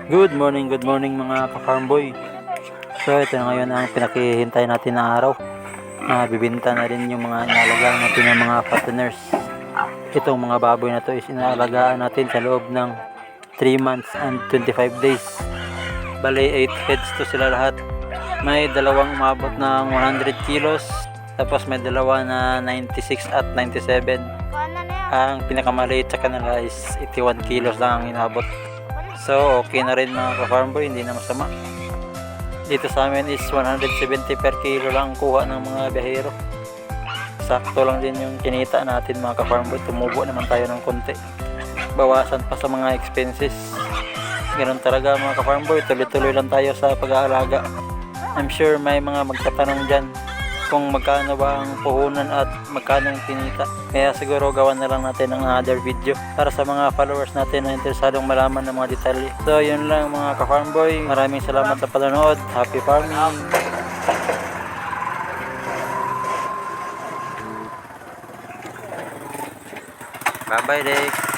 Good morning mga ka-farm boy. So ito na ngayon ang pinakihintay natin na araw. Bibinta na rin yung mga inaalagaan natin ng mga fatteners. Itong mga baboy na to is inaalagaan natin sa loob ng 3 months and 25 days. Bale 8 heads to sila lahat. May dalawang umabot ng 100 kilos. Tapos may dalawa na 96 at 97. Ang pinakamaliit sa kanila is 81 kilos lang ang inabot. So okay na rin mga ka-farm boy, hindi na masama. Dito sa amin is 170 per kilo lang kuha ng mga biyahero. Sakto lang din yung kinita natin mga ka-farm boy. Tumubo naman tayo ng konti. Bawasan pa sa mga expenses. Ganun talaga mga ka-farm boy, tuloy-tuloy lang tayo sa pag-aalaga. I'm sure may mga magtatanong dyan kung magkano ba ang puhunan at magkano ang kinita. Kaya siguro gawan na lang natin ng other video para sa mga followers natin na interesadong malaman ng mga detalye. So yun lang mga ka-farm boy. Maraming salamat sa panonood. Happy farming! Bye bye Dick!